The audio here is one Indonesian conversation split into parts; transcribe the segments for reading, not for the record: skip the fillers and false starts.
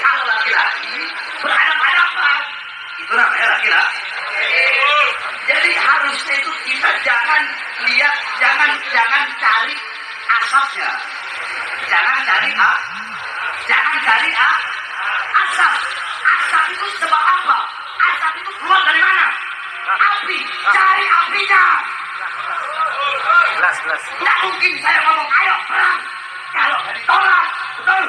Kalau laki-laki berhadapan-hadapan, itu namanya laki-laki. Jadi harusnya itu kita jangan lihat, jangan cari asapnya, jangan cari asap. Asap itu sebab apa? Asap itu keluar dari mana? Api. Cari apinya. Jelas. Tidak mungkin saya ngomong ayo perang kalau nggak ditolak, betul?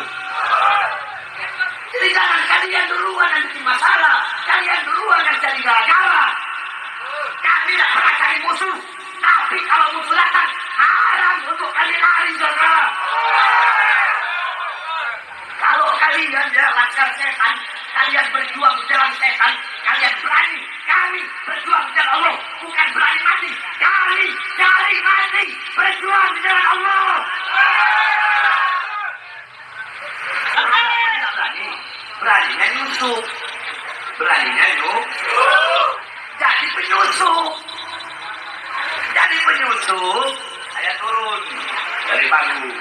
Jadi jangan kalian duluan yang bikin masalah, kalian duluan yang jadi gara-gara. Kami tidak pernah cari musuh, tapi kalau musuh datang haram untuk kalian lari, saudara. Kalau kalian ya laskar setan, kalian berjuang di jalan setan, kalian berani. Kami berjuang di jalan Allah, bukan berani mati. Kami cari mati, berjuang di jalan Allah. Beraninya nyusup. Jadi penyusup. Saya turun dari panggung.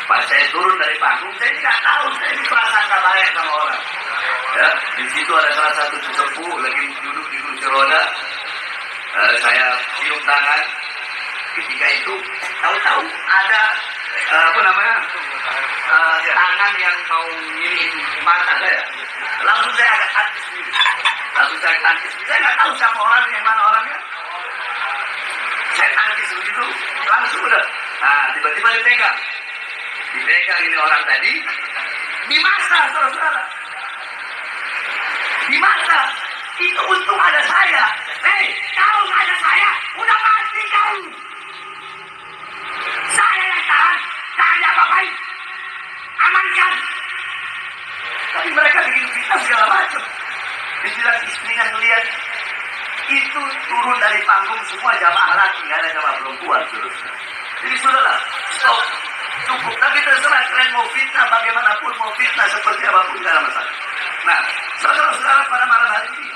Pas saya turun dari panggung, saya tidak tahu, saya diprasangka baik sama orang. Ya, di situ ada salah satu sesepuh lagi duduk di kursi roda. Saya cium tangan. Ketika itu, tahu-tahu ada tangan yang mau nyium mata saya. Langsung saya agak antis. Saya nggak tahu siapa orang, yang mana orangnya. Saya antis begitu, langsung udah. Nah, tiba-tiba dipegang ini orang tadi. Di masa, saudara. Di masa. Itu untung ada saya. Kalau nggak ada saya, udah mati kau. Saya yang tahan. Jangan diapa-apain. Amankan. Tapi mereka bikin fitnah segala macam. Dibilang istrinya ngeliat itu turun dari panggung semua jamaah laki, nggak ada jamaah perempuan terus. Jadi sudahlah, stop, cukup. Tapi terserah kalian mau fitnah bagaimanapun, mau fitnah seperti apapun, nggak ada masalah. Nah, saudara-saudara, pada malam hari ini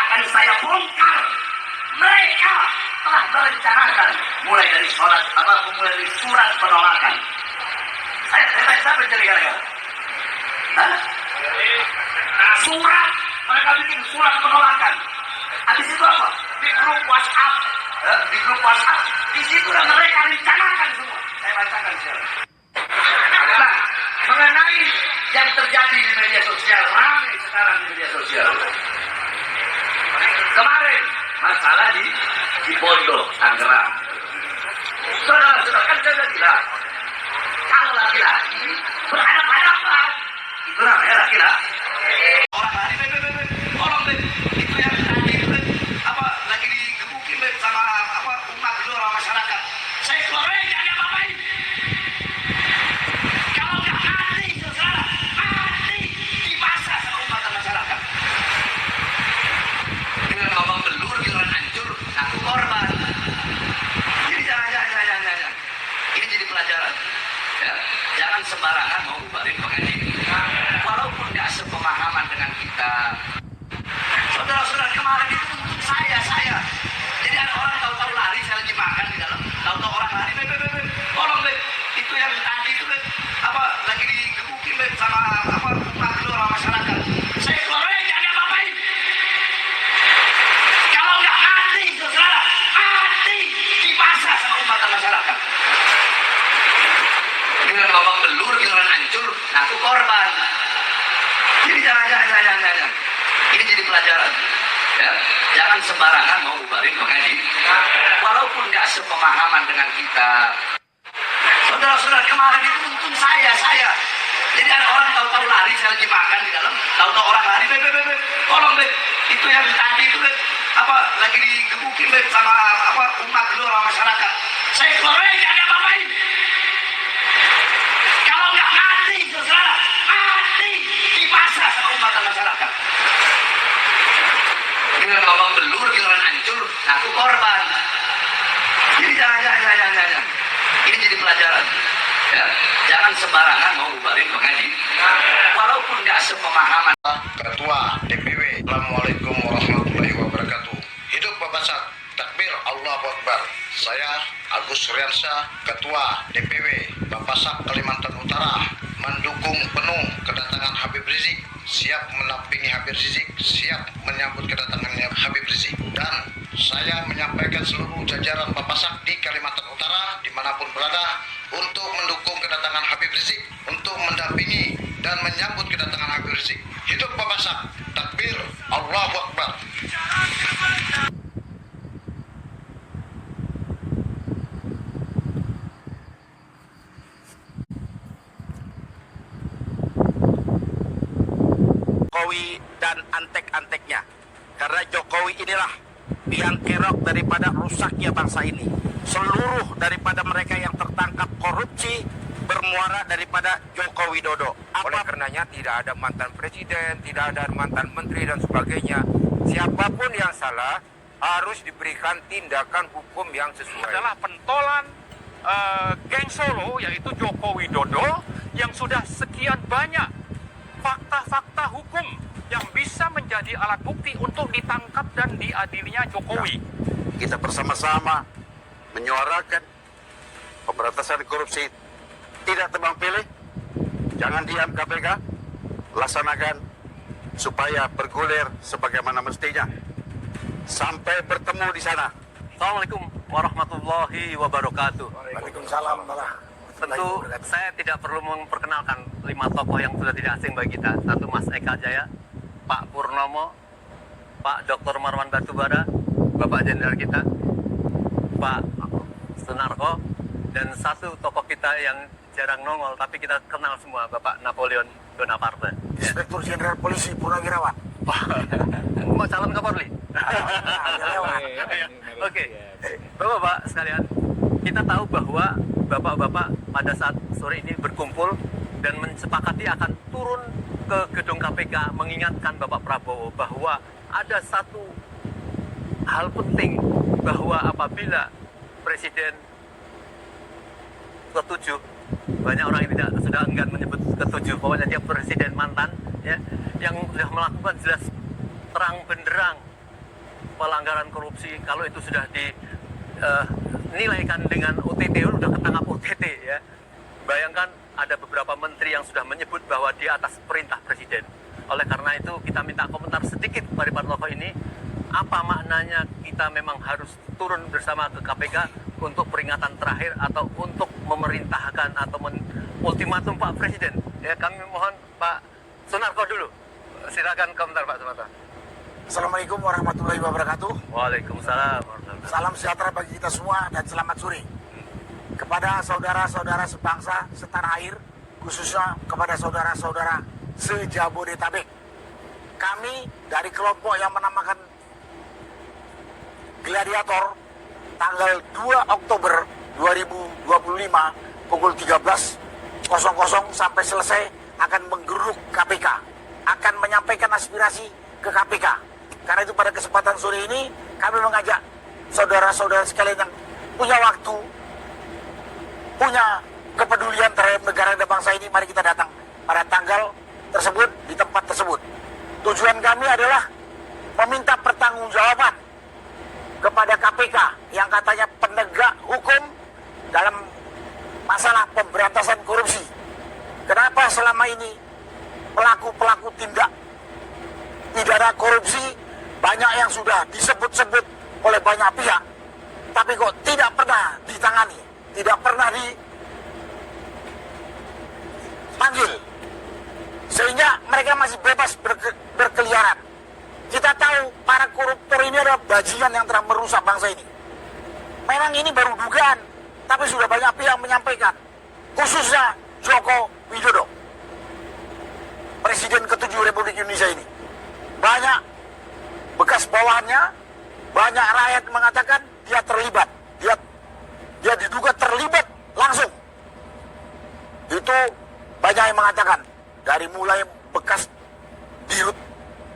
akan saya bongkar mereka telah merencanakan mulai dari mulai dari surat penolakan. Saya mencari gara-gara. Surat, mereka bikin surat penolakan. Habis itu apa? Di grup WhatsApp, di situ mereka rencanakan semua. Saya bacakan sekarang. Nah, mengenai yang terjadi di media sosial, ramai sekarang di media sosial. Kemarin masalah di Pondok Tangerang. Saudara-saudara, kan saya bilang, kalau laki-laki berhadapan-hadapan, itu namanya laki-laki. Orang lari, tolong itu yang tadi lagi digebukin sama umat itu, orang masyarakat. Saya keluar, jangan apa-apain. Kalau nggak mati, saudara, mati dibasah sama umat dan masyarakat. Dengan ngomong telur, giliran hancur, aku korban. Jadi jangan. Ini jadi pelajaran. Ya, jangan sembarangan mau bubarin pengajian. Walaupun nggak sepemahaman dengan kita. Saudara-saudara, kemarin itu untung saya. Jadi ada orang tahu-tahu lari, saya lagi makan di dalam, tahu-tahu orang lari, tolong itu yang tadi itu lagi digebukin sama umat itu, orang masyarakat. Saya keluar, jangan apa-apain. Kalau nggak mati, saudara, mati dibasah sama umat dan masyarakat. Dengan ngomong telur, giliran hancur, aku korban. Jadi jangan. Ini jadi pelajaran. Ya, jangan sembarangan mau bubarin pengajian. Walaupun nggak sepemahaman dengan kita. Saudara-saudara, kemarin itu untung saya. Jadi ada orang tahu-tahu lari, saya lagi makan di dalam, tahu-tahu orang lari, tolong itu yang tadi itu lagi digebukin sama umat itu, orang masyarakat. Saya keluar, jangan apa-apain. Kalau nggak mati, saudara, mati dibasah sama umat dan masyarakat. Dengan ngomong telur, giliran hancur, aku korban. Jadi jangan. Ini jadi pelajaran. Ya, jangan sembarangan mau bubarin pengajian. Walaupun nggak sepemahaman. Ketua DPW, Assalamualaikum warahmatullahi wabarakatuh. Hidup Bapak Sat, takbir Allahu Akbar. Saya Agus Suryansyah, Ketua DPW Bapak Sat Kalimantan Utara, mendukung penuh kedatangan Habib Rizik, siap mendampingi Habib Rizik, siap menyambut kedatangannya Habib Rizik. Dan saya menyampaikan seluruh jajaran Papasak di Kalimantan Utara dimanapun berada untuk mendukung kedatangan Habib Rizik, untuk mendampingi dan menyambut kedatangan Habib Rizik. Hidup Papasak, takbir, Allahu Akbar. Jokowi dan antek-anteknya. Karena Jokowi inilah yang kerok daripada rusaknya bangsa ini. Seluruh daripada mereka yang tertangkap korupsi bermuara daripada Joko Widodo. Oleh karenanya tidak ada mantan presiden, tidak ada mantan menteri dan sebagainya. Siapapun yang salah harus diberikan tindakan hukum yang sesuai. Adalah pentolan geng Solo, yaitu Joko Widodo, yang sudah sekian banyak fakta-fakta hukum yang bisa menjadi alat bukti untuk ditangkap dan diadilinya Jokowi. Kita bersama-sama menyuarakan pemberantasan korupsi tidak tebang pilih. Jangan diam KPK, laksanakan supaya bergulir sebagaimana mestinya. Sampai bertemu di sana. Assalamualaikum warahmatullahi wabarakatuh. Waalaikumsalam. Tentu saya tidak perlu memperkenalkan 5 tokoh yang sudah tidak asing bagi kita. Satu, Mas Eka Jaya, Pak Purnomo, Pak Dr. Marwan Batubara, Bapak Jenderal kita, Pak Sunarko, dan satu tokoh kita yang jarang nongol tapi kita kenal semua, Bapak Napoleon Bonaparte. Inspektur Jenderal Polisi Purnawirawan. Mau calon Kapolri? Oke, Bapak-bapak sekalian, kita tahu bahwa Bapak-bapak pada saat sore ini berkumpul dan mensepakati akan turun ke gedung KPK mengingatkan Bapak Prabowo bahwa ada satu hal penting, bahwa apabila Presiden ketujuh, banyak orang yang tidak sudah enggan menyebut ketujuh, pokoknya dia Presiden mantan ya, yang sudah melakukan jelas terang benderang pelanggaran korupsi, kalau itu sudah dinilaikan dengan OTT, sudah ketangkap OTT ya. Bayangkan ada beberapa menteri yang sudah menyebut bahwa di atas perintah presiden. Oleh karena itu kita minta komentar sedikit dari para tokoh ini, apa maknanya kita memang harus turun bersama ke KPK untuk peringatan terakhir atau untuk memerintahkan atau ultimatum Pak Presiden. Ya, kami mohon Pak Sunarko dulu. Silakan komentar Pak Sunarko. Assalamualaikum warahmatullahi wabarakatuh. Waalaikumsalam. Salam sejahtera bagi kita semua dan selamat sore. Kepada saudara-saudara sebangsa setanah air, khususnya kepada saudara-saudara se-Jabodetabek. Kami dari kelompok yang menamakan Gladiator tanggal 2 Oktober 2025 pukul 13.00 sampai selesai akan menggeruk KPK, akan menyampaikan aspirasi ke KPK. Karena itu pada kesempatan sore ini kami mengajak saudara-saudara sekalian yang punya waktu, punya kepedulian terhadap negara dan bangsa ini, mari kita datang pada tanggal tersebut, di tempat tersebut. Tujuan kami adalah meminta pertanggungjawaban kepada KPK yang katanya penegak hukum dalam masalah pemberantasan korupsi. Kenapa selama ini pelaku-pelaku tindak pidana korupsi banyak yang sudah disebut-sebut oleh banyak pihak, tapi kok tidak pernah ditangani, tidak pernah dipanggil, sehingga mereka masih bebas berkeliaran. Kita tahu para koruptor ini adalah bajingan yang telah merusak bangsa ini. Memang ini baru dugaan, tapi sudah banyak pihak menyampaikan, khususnya Joko Widodo, Presiden ke-7 Republik Indonesia ini. Banyak bekas bawahannya, banyak rakyat mengatakan dia terlibat, dia diduga terlibat langsung. Itu banyak yang mengatakan, dari mulai bekas dirut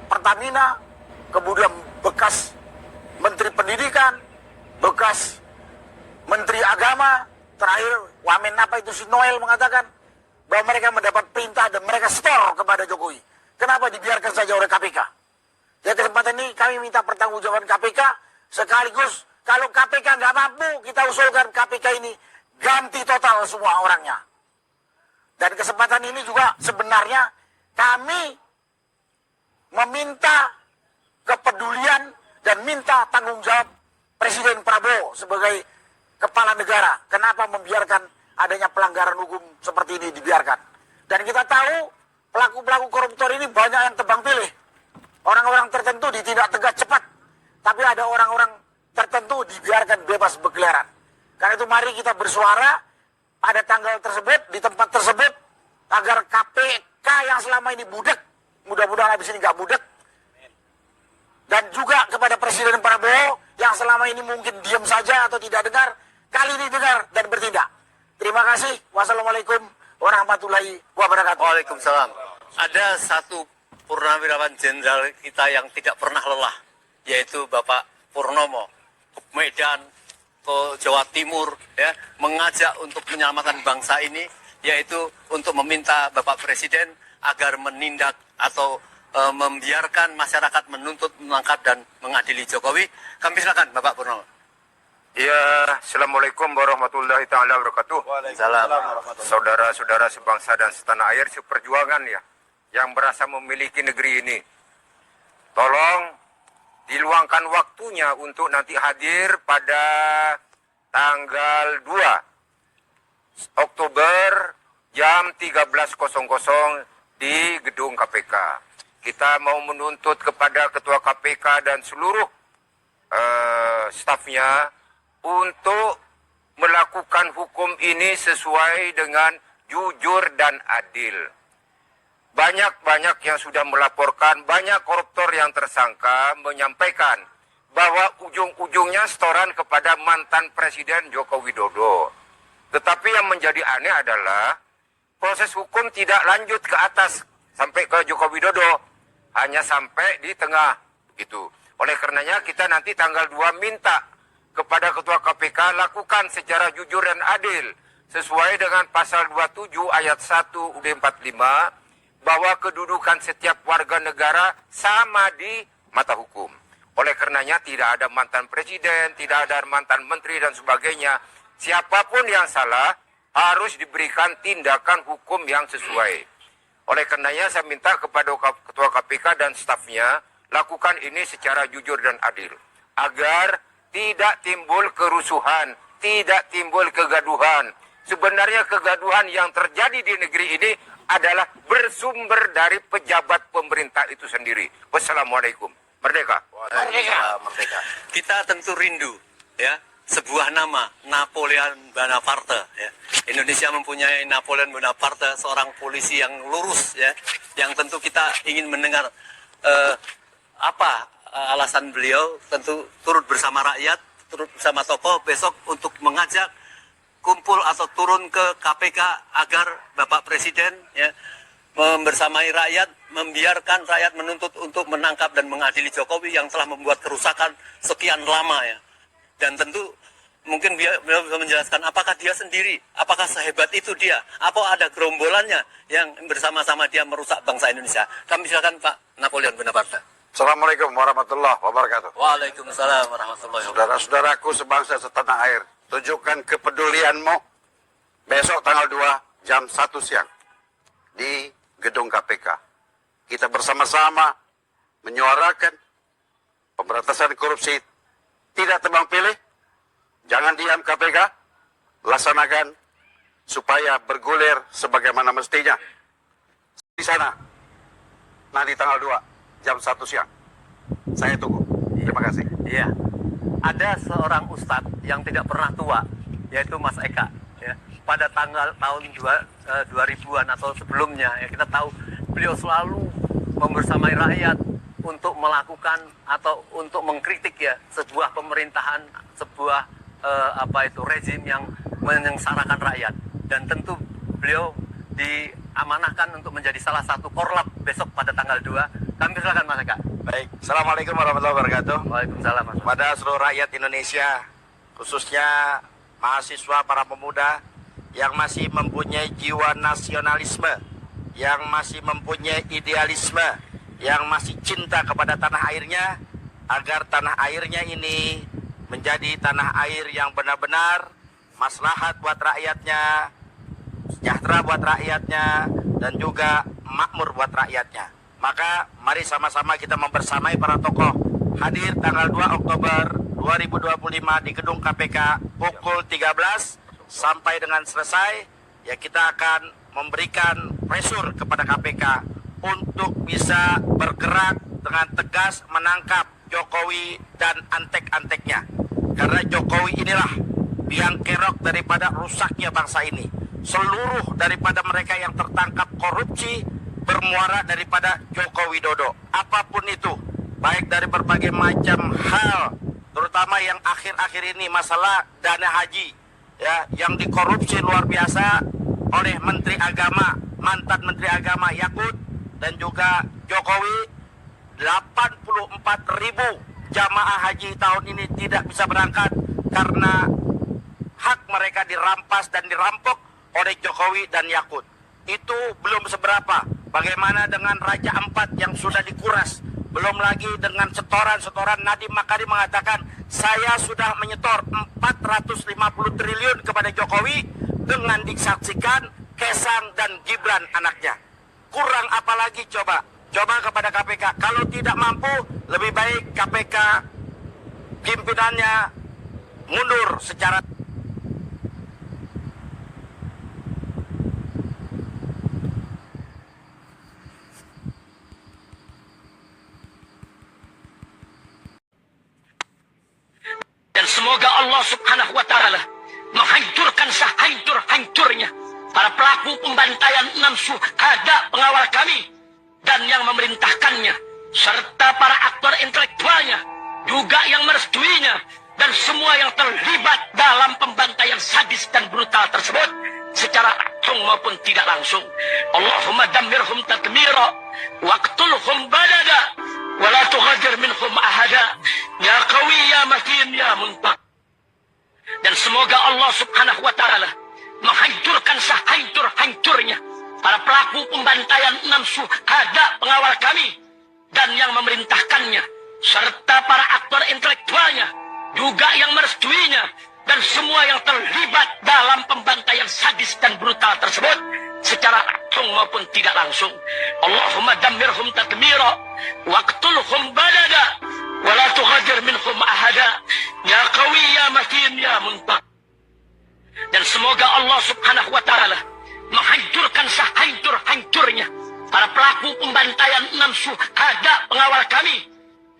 Pertamina, kemudian bekas Menteri Pendidikan, bekas Menteri Agama, terakhir Wamen apa itu si Noel mengatakan bahwa mereka mendapat perintah dan mereka setor kepada Jokowi. Kenapa dibiarkan saja oleh KPK? Ya, kesempatan ini kami minta pertanggungjawaban KPK, sekaligus kalau KPK nggak mampu, kita usulkan KPK ini ganti total semua orangnya. Dan kesempatan ini juga sebenarnya kami meminta kepedulian dan minta tanggung jawab Presiden Prabowo sebagai kepala negara. Kenapa membiarkan adanya pelanggaran hukum seperti ini dibiarkan. Dan kita tahu pelaku-pelaku koruptor ini banyak yang tebang pilih. Orang-orang tertentu ditindak tegas cepat. Tapi ada orang-orang tertentu dibiarkan bebas berkeliaran. Karena itu mari kita bersuara pada tanggal tersebut, di tempat tersebut, agar KPK yang selama ini budek, mudah-mudahan habis ini nggak budek. Dan juga kepada Presiden Prabowo yang selama ini mungkin diam saja atau tidak dengar, kali ini dengar dan bertindak. Terima kasih. Wassalamualaikum warahmatullahi wabarakatuh. Waalaikumsalam. Ada satu purnawirawan jenderal kita yang tidak pernah lelah, yaitu Bapak Purnomo. Ke Medan, ke Jawa Timur, ya, mengajak untuk menyelamatkan bangsa ini, yaitu untuk meminta Bapak Presiden agar menindak atau membiarkan masyarakat menuntut, menangkap dan mengadili Jokowi. Kami silakan Bapak Purnomo. Ya, Assalamualaikum warahmatullahi ta'ala wabarakatuh. Salam. Saudara-saudara sebangsa dan setanah air, seperjuangan ya, yang berasa memiliki negeri ini. Tolong diluangkan waktunya untuk nanti hadir pada tanggal 2 Oktober jam 13.00 di gedung KPK. Kita mau menuntut kepada Ketua KPK dan seluruh stafnya untuk melakukan hukum ini sesuai dengan jujur dan adil. Banyak yang sudah melaporkan, banyak koruptor yang tersangka menyampaikan bahwa ujung-ujungnya setoran kepada mantan Presiden Joko Widodo. Tetapi yang menjadi aneh adalah proses hukum tidak lanjut ke atas sampai ke Joko Widodo, hanya sampai di tengah gitu. Oleh karenanya kita nanti tanggal 2 minta kepada Ketua KPK lakukan secara jujur dan adil sesuai dengan pasal 27 ayat 1 UUD 45 bahwa kedudukan setiap warga negara sama di mata hukum. Oleh karenanya tidak ada mantan presiden, tidak ada mantan menteri dan sebagainya. Siapapun yang salah harus diberikan tindakan hukum yang sesuai. Oleh karenanya saya minta kepada Ketua KPK dan stafnya lakukan ini secara jujur dan adil agar tidak timbul kerusuhan, tidak timbul kegaduhan. Sebenarnya kegaduhan yang terjadi di negeri ini adalah bersumber dari pejabat pemerintah itu sendiri. Wassalamualaikum. Merdeka. Merdeka. Kita tentu rindu, ya, sebuah nama, Napoleon Bonaparte. Ya. Indonesia mempunyai Napoleon Bonaparte, seorang polisi yang lurus, ya, yang tentu kita ingin mendengar apa alasan beliau. Tentu turut bersama rakyat, turut bersama tokoh besok untuk mengajak kumpul atau turun ke KPK agar Bapak Presiden, ya, membersamai rakyat, membiarkan rakyat menuntut untuk menangkap dan mengadili Jokowi yang telah membuat kerusakan sekian lama, ya. Dan tentu mungkin beliau bisa menjelaskan apakah dia sendiri, apakah sehebat itu dia, apa ada gerombolannya yang bersama-sama dia merusak bangsa Indonesia. Kami silakan Pak Napoleon Bonaparte. Assalamualaikum warahmatullahi wabarakatuh. Waalaikumsalam warahmatullahi wabarakatuh. Saudara-saudaraku sebangsa setanah air, tunjukkan kepedulianmu besok tanggal 2 jam 1 siang di gedung KPK. Kita bersama-sama menyuarakan pemberantasan korupsi, tidak tebang pilih, jangan diam KPK, laksanakan supaya bergulir sebagaimana mestinya. Di sana, nanti tanggal 2 jam 1 siang. Saya tunggu. Terima kasih. Iya. Ada seorang ustadz yang tidak pernah tua, yaitu Mas Eka. Ya. Pada tahun 2000-an atau sebelumnya, ya, kita tahu beliau selalu membersamai rakyat untuk melakukan atau untuk mengkritik, ya, sebuah pemerintahan, sebuah rezim yang menyengsarakan rakyat. Dan tentu beliau diamanahkan untuk menjadi salah satu korlap besok pada tanggal 2. Kami silakan Mas Eka. Baik. Assalamualaikum warahmatullahi wabarakatuh. Waalaikumsalam Mas. Pada seluruh rakyat Indonesia, khususnya mahasiswa, para pemuda yang masih mempunyai jiwa nasionalisme, yang masih mempunyai idealisme, yang masih cinta kepada tanah airnya, agar tanah airnya ini menjadi tanah air yang benar-benar maslahat buat rakyatnya, sejahtera buat rakyatnya, dan juga makmur buat rakyatnya. Maka mari sama-sama kita membersamai para tokoh hadir tanggal 2 Oktober 2025 di gedung KPK pukul 13 sampai dengan selesai. Ya, kita akan memberikan pressure kepada KPK untuk bisa bergerak dengan tegas menangkap Jokowi dan antek-anteknya. Karena Jokowi inilah biang kerok daripada rusaknya bangsa ini. Seluruh daripada mereka yang tertangkap korupsi bermuara daripada Joko Widodo. Apapun itu, baik dari berbagai macam hal, terutama yang akhir-akhir ini masalah dana haji, ya, yang dikorupsi luar biasa oleh Menteri Agama, mantan Menteri Agama Yakut, dan juga Jokowi. 84.000 jamaah haji tahun ini tidak bisa berangkat karena hak mereka dirampas dan dirampok oleh Jokowi dan Yakut. Itu belum seberapa. Bagaimana dengan Raja Ampat yang sudah dikuras? Belum lagi dengan setoran-setoran. Nadiem Makarim mengatakan, saya sudah menyetor 450 triliun kepada Jokowi dengan disaksikan Kaesang dan Gibran anaknya. Kurang apa lagi coba? Coba kepada KPK. Kalau tidak mampu, lebih baik KPK pimpinannya mundur secara. Dan semoga Allah Subhanahu wa Ta'ala menghancurkan sehancur-hancurnya para pelaku pembantaian 6 syuhada pengawal kami dan yang memerintahkannya, serta para aktor intelektualnya, juga yang merestuinya, dan semua yang terlibat dalam pembantaian sadis dan brutal tersebut secara langsung maupun tidak langsung. Allahumma dammirhum tadmira waqtulhum badada wa la tughadir minhum ahada ya qawi ya matin ya muntaq. Dan semoga Allah Subhanahu wa Ta'ala menghancurkan sehancur-hancurnya para pelaku pembantaian 6 syuhada pengawal kami dan yang memerintahkannya, serta para aktor intelektualnya, juga yang merestuinya, dan semua yang terlibat dalam pembantaian sadis dan brutal tersebut secara langsung maupun tidak langsung. Allahumma dammirhum tadmira waqtulhum badada wa la tughadir minhum ahada ya qawi ya matin ya muntaq. Dan semoga Allah Subhanahu wa Ta'ala menghancurkan sehancur-hancurnya para pelaku pembantaian 6 syuhada pengawal kami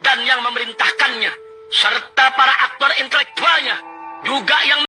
dan yang memerintahkannya, serta para aktor intelektualnya, juga yang